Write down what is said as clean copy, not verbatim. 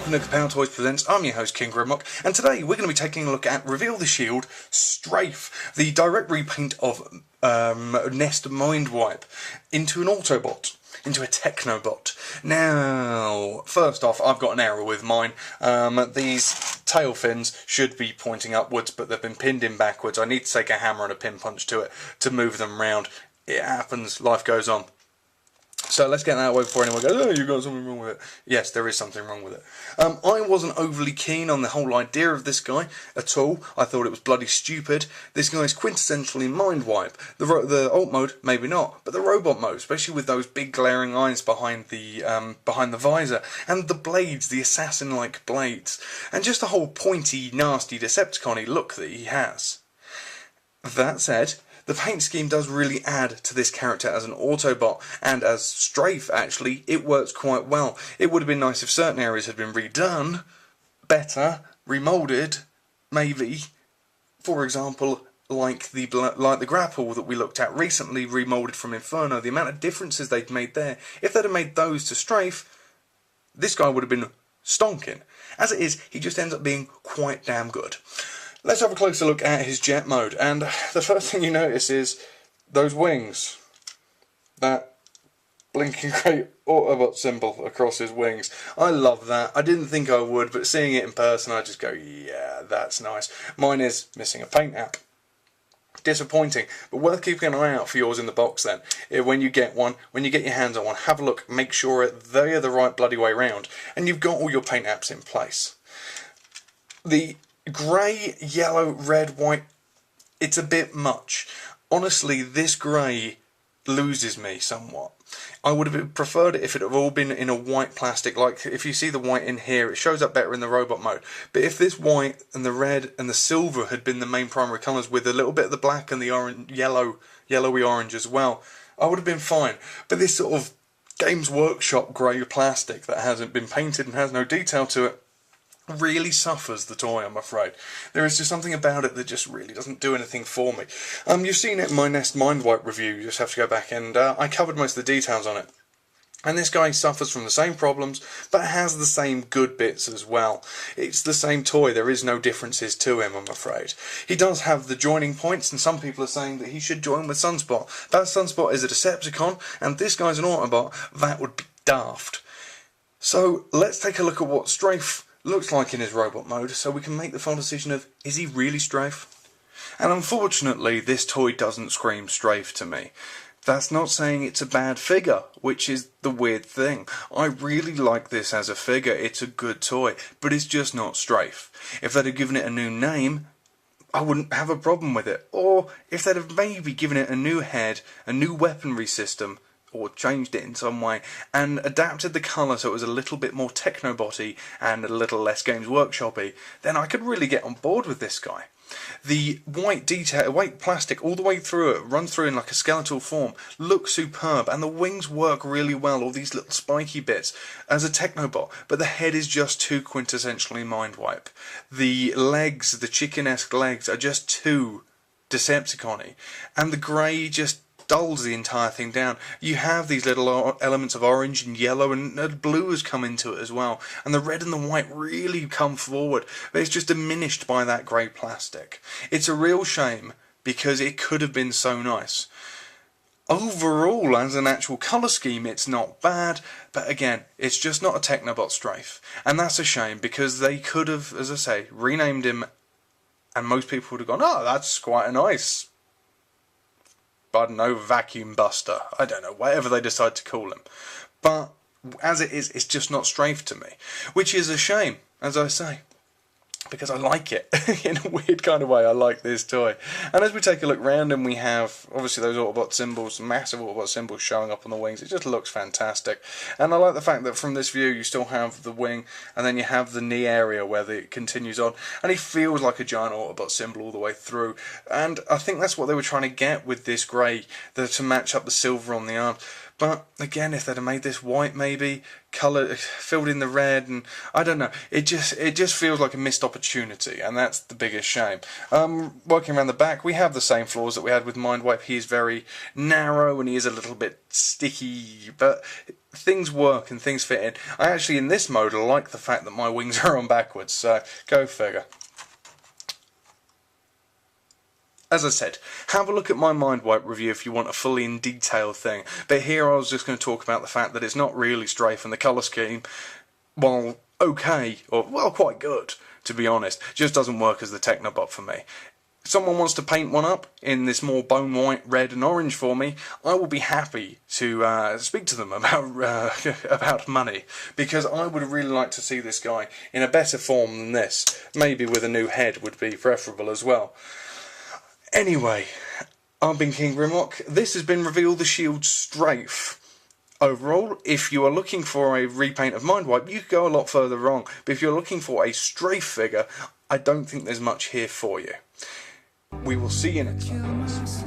welcome to Kapow Toys Presents. I'm your host King Grimlock, and today we're going to be taking a look at Reveal the Shield Strafe, the direct repaint of Nest Mindwipe into an Autobot, into a Technobot. Now, first off, I've got an error with mine. These tail fins should be pointing upwards, but they've been pinned in backwards. I need to take a hammer and a pin punch to it to move them round. It happens, life goes on. So let's get that away before anyone goes, oh, you got something wrong with it. Yes, there is something wrong with it. I wasn't overly keen on the whole idea of this guy at all. I thought it was bloody stupid. This guy is quintessentially Mindwipe. The alt mode, maybe not, but the robot mode, especially with those big glaring eyes behind the visor, and the blades, the assassin-like blades, and just the whole pointy, nasty Decepticon-y look that he has. That said, the paint scheme does really add to this character as an Autobot, and as Strafe, actually, it works quite well. It would have been nice if certain areas had been redone, better, remoulded, maybe. For example, like the grapple that we looked at recently, remoulded from Inferno, the amount of differences they'd made there. If they'd have made those to Strafe, this guy would have been stonking. As it is, he just ends up being quite damn good. Let's have a closer look at his jet mode, and the first thing you notice is those wings. That blinking grey Autobot symbol across his wings. I love that. I didn't think I would, but seeing it in person I just go, yeah, that's nice. Mine is missing a paint app. Disappointing, but worth keeping an eye out for yours in the box then. When you get one, when you get your hands on one, have a look, make sure they are the right bloody way round, and you've got all your paint apps in place. The grey, yellow, red, white, it's a bit much. Honestly, this grey loses me somewhat. I would have preferred it if it had all been in a white plastic, like if you see the white in here, it shows up better in the robot mode. But if this white and the red and the silver had been the main primary colours with a little bit of the black and the orange, yellowy orange as well, I would have been fine. But this sort of Games Workshop grey plastic that hasn't been painted and has no detail to it really suffers the toy, I'm afraid. There is just something about it that just really doesn't do anything for me. You've seen it in my Nest Mindwipe review, you just have to go back, and I covered most of the details on it. And this guy suffers from the same problems, but has the same good bits as well. It's the same toy, there is no differences to him, I'm afraid. He does have the joining points, and some people are saying that he should join with Sunspot. That Sunspot is a Decepticon, and this guy's an Autobot. That would be daft. So, let's take a look at what Strafe looks like in his robot mode, so we can make the final decision of, is he really Strafe? And unfortunately, this toy doesn't scream Strafe to me. That's not saying it's a bad figure, which is the weird thing. I really like this as a figure, it's a good toy, but it's just not Strafe. If they'd have given it a new name, I wouldn't have a problem with it. Or if they'd have maybe given it a new head, a new weaponry system, or changed it in some way, and adapted the colour so it was a little bit more Technobot-y and a little less Games Workshop-y, then I could really get on board with this guy. The white detail, white plastic all the way through it, run through in like a skeletal form, looks superb, and the wings work really well, all these little spiky bits, as a Technobot, but the head is just too quintessentially Mindwipe. The legs, the chicken-esque legs, are just too Decepticon-y, and the grey just dulls the entire thing down. You have these little elements of orange and yellow, and blue has come into it as well, and the red and the white really come forward, but it's just diminished by that grey plastic. It's a real shame, because it could have been so nice. Overall, as an actual colour scheme, it's not bad, but again, it's just not a Technobot Strafe, and that's a shame, because they could have, as I say, renamed him, and most people would have gone, oh, that's quite a nice, I don't know, vacuum buster. I don't know, whatever they decide to call him. But as it is, it's just not Strafe to me. Which is a shame, as I say. Because I like it. In a weird kind of way, I like this toy. And as we take a look round, and we have, obviously, those Autobot symbols, massive Autobot symbols showing up on the wings. It just looks fantastic. And I like the fact that from this view, you still have the wing, and then you have the knee area where it continues on. And he feels like a giant Autobot symbol all the way through. And I think that's what they were trying to get with this grey, to match up the silver on the arm. But again, if they'd have made this white, maybe colour filled in the red, and I don't know, it just feels like a missed opportunity, and that's the biggest shame. Working around the back, we have the same flaws that we had with Mindwipe. He is very narrow and he is a little bit sticky, but things work and things fit in. I actually, in this mode, like the fact that my wings are on backwards, so go figure. As I said, have a look at my Mindwipe review if you want a fully in detail thing, but here I was just going to talk about the fact that it's not really Strafe, and the colour scheme, while okay, or well, quite good, to be honest, just doesn't work as the Technobot for me. If someone wants to paint one up in this more bone white, red and orange for me, I will be happy to speak to them about money, because I would really like to see this guy in a better form than this. Maybe with a new head would be preferable as well. Anyway, I've been King Grimlock. This has been Reveal the Shield Strafe. Overall, if you are looking for a repaint of Mindwipe, you could go a lot further wrong. But if you're looking for a Strafe figure, I don't think there's much here for you. We will see you next time, guys.